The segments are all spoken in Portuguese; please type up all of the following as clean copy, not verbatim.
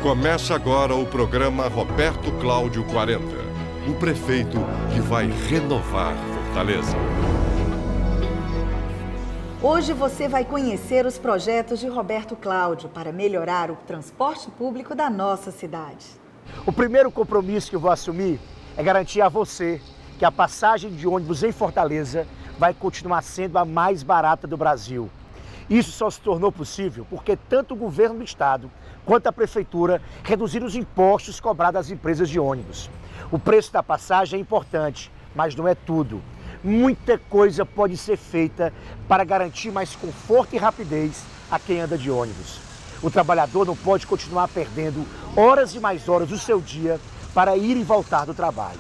Começa agora o programa Roberto Cláudio 40, o prefeito que vai renovar Fortaleza. Hoje você vai conhecer os projetos de Roberto Cláudio para melhorar o transporte público da nossa cidade. O primeiro compromisso que eu vou assumir é garantir a você que a passagem de ônibus em Fortaleza vai continuar sendo a mais barata do Brasil. Isso só se tornou possível porque tanto o governo do estado quanto a prefeitura reduziram os impostos cobrados às empresas de ônibus. O preço da passagem é importante, mas não é tudo. Muita coisa pode ser feita para garantir mais conforto e rapidez a quem anda de ônibus. O trabalhador não pode continuar perdendo horas e mais horas do seu dia para ir e voltar do trabalho.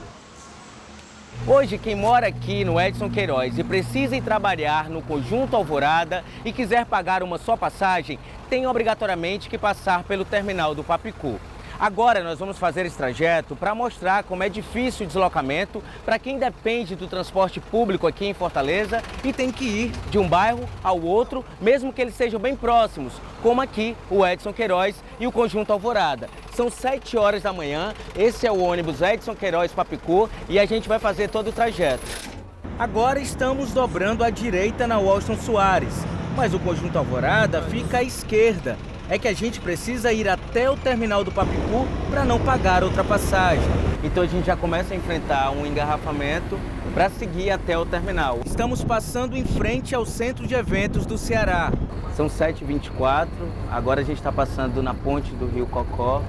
Hoje, quem mora aqui no Edson Queiroz e precisa ir trabalhar no Conjunto Alvorada e quiser pagar uma só passagem, tem obrigatoriamente que passar pelo terminal do Papicu. Agora nós vamos fazer esse trajeto para mostrar como é difícil o deslocamento para quem depende do transporte público aqui em Fortaleza e tem que ir de um bairro ao outro, mesmo que eles sejam bem próximos, como aqui o Edson Queiroz e o Conjunto Alvorada. São 7 horas da manhã, esse é o ônibus Edson Queiroz Papicu e a gente vai fazer todo o trajeto. Agora estamos dobrando à direita na Washington Soares, mas o Conjunto Alvorada fica à esquerda. É que a gente precisa ir até o terminal do Papicu para não pagar outra passagem. Então a gente já começa a enfrentar um engarrafamento para seguir até o terminal. Estamos passando em frente ao Centro de Eventos do Ceará. São 7h24, agora a gente está passando na ponte do Rio Cocó.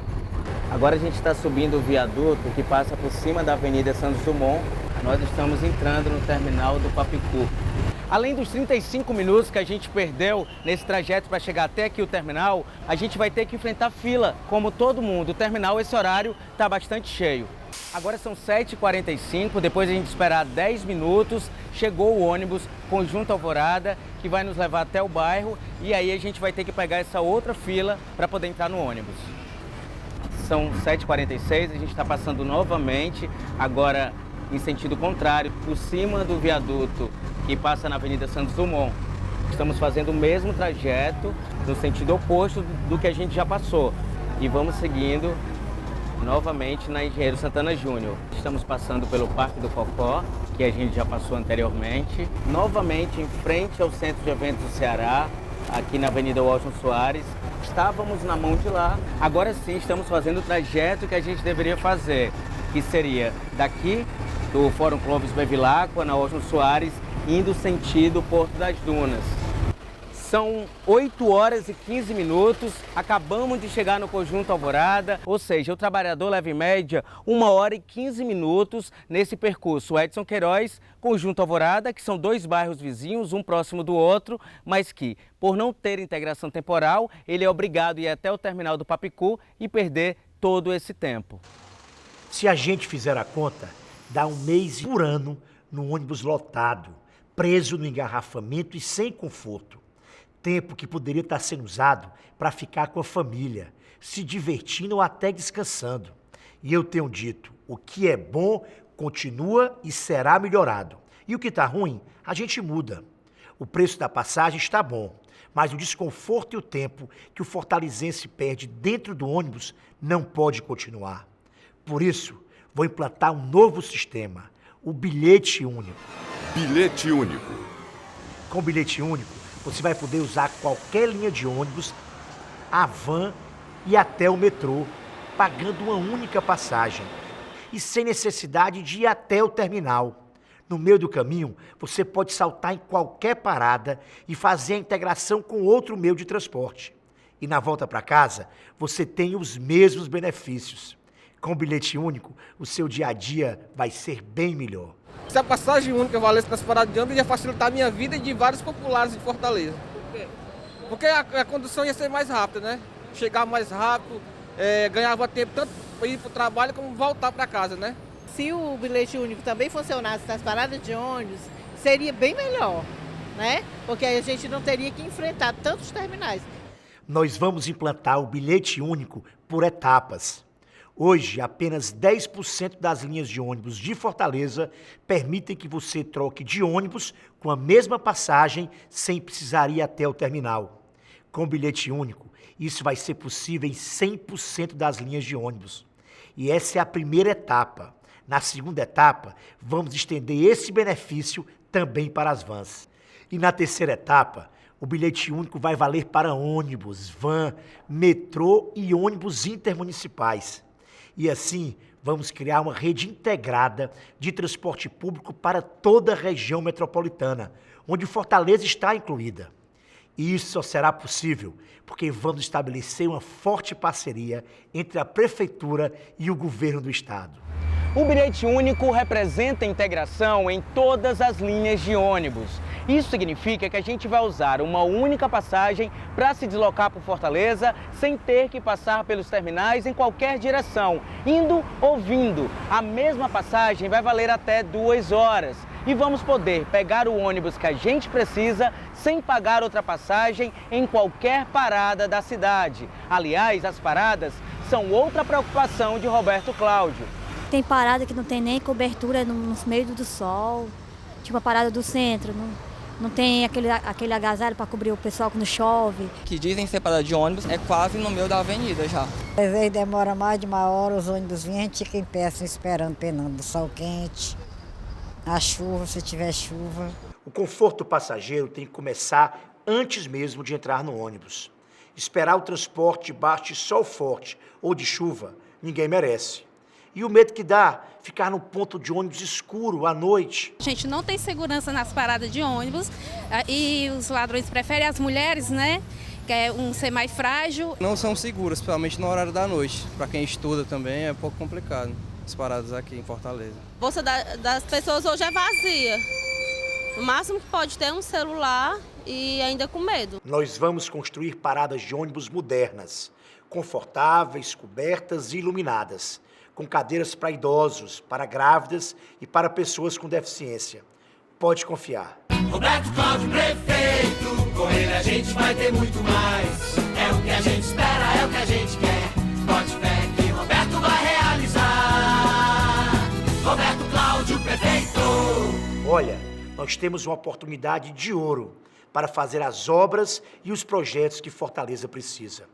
Agora a gente está subindo o viaduto que passa por cima da Avenida Santos Dumont. Nós estamos entrando no terminal do Papicu. Além dos 35 minutos que a gente perdeu nesse trajeto para chegar até aqui o terminal, a gente vai ter que enfrentar fila, como todo mundo. O terminal, esse horário, está bastante cheio. Agora são 7h45, depois de a gente esperar 10 minutos, chegou o ônibus Conjunto Alvorada, que vai nos levar até o bairro, e aí a gente vai ter que pegar essa outra fila para poder entrar no ônibus. São 7h46, a gente está passando novamente, agora em sentido contrário, por cima do viaduto que passa na Avenida Santos Dumont. Estamos fazendo o mesmo trajeto no sentido oposto do que a gente já passou. E vamos seguindo novamente na Engenheiro Santana Júnior. Estamos passando pelo Parque do Cocó, que a gente já passou anteriormente. Novamente em frente ao Centro de Eventos do Ceará, aqui na Avenida Washington Soares. Estávamos na mão de lá. Agora sim estamos fazendo o trajeto que a gente deveria fazer, que seria daqui do Fórum Clóvis Bevilacqua, na Washington Soares, indo sentido Porto das Dunas. São 8 horas e 15 minutos, acabamos de chegar no Conjunto Alvorada, ou seja, o trabalhador leva em média 1 hora e 15 minutos nesse percurso Edson Queiroz, Conjunto Alvorada, que são 2 bairros vizinhos, um próximo do outro, mas que, por não ter integração temporal, ele é obrigado a ir até o terminal do Papicu e perder todo esse tempo. Se a gente fizer a conta, dá 1 mês por ano no ônibus lotado, preso no engarrafamento e sem conforto. Tempo que poderia estar sendo usado para ficar com a família, se divertindo ou até descansando. E eu tenho dito, o que é bom continua e será melhorado. E o que está ruim, a gente muda. O preço da passagem está bom, mas o desconforto e o tempo que o fortalezense perde dentro do ônibus não pode continuar. Por isso, vou implantar um novo sistema, o bilhete único. Bilhete único. Com o bilhete único, você vai poder usar qualquer linha de ônibus, a van e até o metrô, pagando uma única passagem e sem necessidade de ir até o terminal. No meio do caminho, você pode saltar em qualquer parada e fazer a integração com outro meio de transporte. E na volta para casa, você tem os mesmos benefícios. Com o bilhete único, o seu dia a dia vai ser bem melhor. Se a passagem única valesse nas paradas de ônibus, ia facilitar a minha vida e de vários populares de Fortaleza. Por quê? Porque a condução ia ser mais rápida, né? Chegar mais rápido, ganhava tempo tanto para ir para o trabalho como voltar para casa, né? Se o bilhete único também funcionasse nas paradas de ônibus, seria bem melhor, né? Porque aí a gente não teria que enfrentar tantos terminais. Nós vamos implantar o bilhete único por etapas. Hoje, apenas 10% das linhas de ônibus de Fortaleza permitem que você troque de ônibus com a mesma passagem sem precisar ir até o terminal. Com o bilhete único, isso vai ser possível em 100% das linhas de ônibus. E essa é a primeira etapa. Na segunda etapa, vamos estender esse benefício também para as vans. E na terceira etapa, o bilhete único vai valer para ônibus, van, metrô e ônibus intermunicipais. E assim, vamos criar uma rede integrada de transporte público para toda a região metropolitana, onde Fortaleza está incluída. E isso só será possível porque vamos estabelecer uma forte parceria entre a Prefeitura e o Governo do Estado. O bilhete único representa a integração em todas as linhas de ônibus. Isso significa que a gente vai usar uma única passagem para se deslocar por Fortaleza sem ter que passar pelos terminais em qualquer direção, indo ou vindo. A mesma passagem vai valer até 2 horas e vamos poder pegar o ônibus que a gente precisa sem pagar outra passagem em qualquer parada da cidade. Aliás, as paradas são outra preocupação de Roberto Cláudio. Tem parada que não tem nem cobertura no meio do sol, tipo a parada do centro, não tem aquele agasalho para cobrir o pessoal quando chove. Que dizem ser parada de ônibus é quase no meio da avenida já. Às vezes demora mais de 1 hora, os ônibus vêm, a gente fica em pé assim, esperando, penando do sol quente, a chuva, se tiver chuva. O conforto do passageiro tem que começar antes mesmo de entrar no ônibus. Esperar o transporte debaixo de sol forte ou de chuva, ninguém merece. E o medo que dá, ficar no ponto de ônibus escuro à noite. A gente não tem segurança nas paradas de ônibus e os ladrões preferem as mulheres, né? Que é ser mais frágil. Não são seguras, principalmente no horário da noite. Para quem estuda também é um pouco complicado, as paradas aqui em Fortaleza. A bolsa das pessoas hoje é vazia. O máximo que pode ter é um celular e ainda com medo. Nós vamos construir paradas de ônibus modernas, confortáveis, cobertas e iluminadas, com cadeiras para idosos, para grávidas e para pessoas com deficiência. Pode confiar. Roberto Cláudio, prefeito, com ele a gente vai ter muito mais. É o que a gente espera, é o que a gente quer. Bote fé que Roberto vai realizar. Roberto Cláudio, prefeito. Olha, nós temos uma oportunidade de ouro para fazer as obras e os projetos que Fortaleza precisa.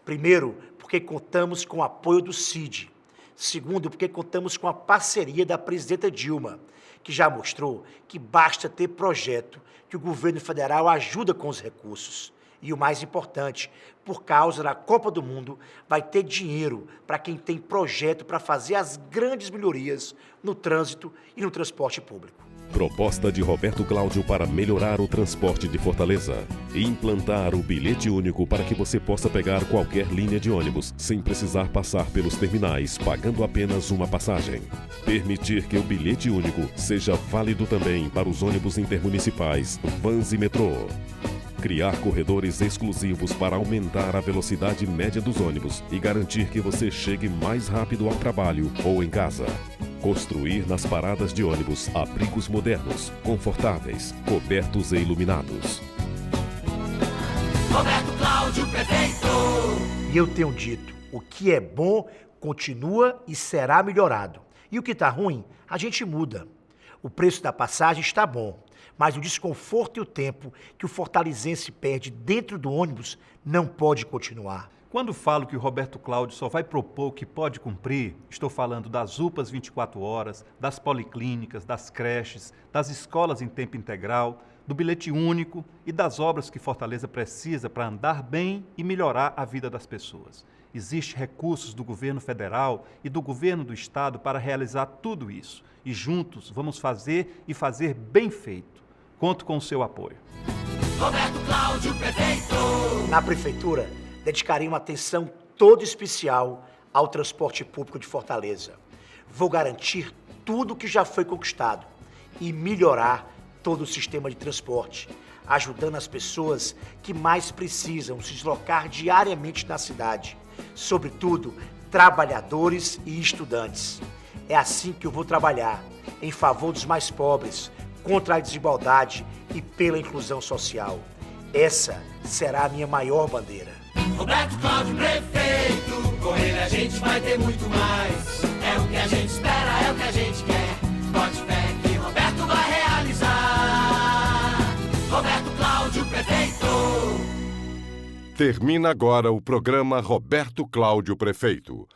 Primeiro, porque contamos com o apoio do CID. Segundo, porque contamos com a parceria da presidenta Dilma, que já mostrou que basta ter projeto, que o governo federal ajuda com os recursos. E o mais importante, por causa da Copa do Mundo, vai ter dinheiro para quem tem projeto para fazer as grandes melhorias no trânsito e no transporte público. Proposta de Roberto Cláudio para melhorar o transporte de Fortaleza. Implantar o bilhete único para que você possa pegar qualquer linha de ônibus sem precisar passar pelos terminais, pagando apenas uma passagem. Permitir que o bilhete único seja válido também para os ônibus intermunicipais, vans e metrô. Criar corredores exclusivos para aumentar a velocidade média dos ônibus e garantir que você chegue mais rápido ao trabalho ou em casa. Construir nas paradas de ônibus abrigos modernos, confortáveis, cobertos e iluminados. Roberto Cláudio, prefeito. E eu tenho dito, o que é bom continua e será melhorado. E o que está ruim, a gente muda. O preço da passagem está bom, mas o desconforto e o tempo que o fortalezense perde dentro do ônibus não pode continuar. Quando falo que o Roberto Cláudio só vai propor o que pode cumprir, estou falando das UPAs 24 horas, das policlínicas, das creches, das escolas em tempo integral, do bilhete único e das obras que Fortaleza precisa para andar bem e melhorar a vida das pessoas. Existem recursos do governo federal e do governo do estado para realizar tudo isso. E juntos vamos fazer e fazer bem feito. Conto com o seu apoio. Roberto Cláudio, prefeito. Na prefeitura, dedicarei uma atenção toda especial ao transporte público de Fortaleza. Vou garantir tudo o que já foi conquistado e melhorar todo o sistema de transporte, ajudando as pessoas que mais precisam se deslocar diariamente na cidade, sobretudo trabalhadores e estudantes. É assim que eu vou trabalhar, em favor dos mais pobres, contra a desigualdade e pela inclusão social. Essa será a minha maior bandeira. Roberto Cláudio, prefeito, com ele a gente vai ter muito mais. É o que a gente espera, é o que a gente quer. Bote fé que Roberto vai realizar. Roberto Cláudio, prefeito. Termina agora o programa Roberto Cláudio Prefeito.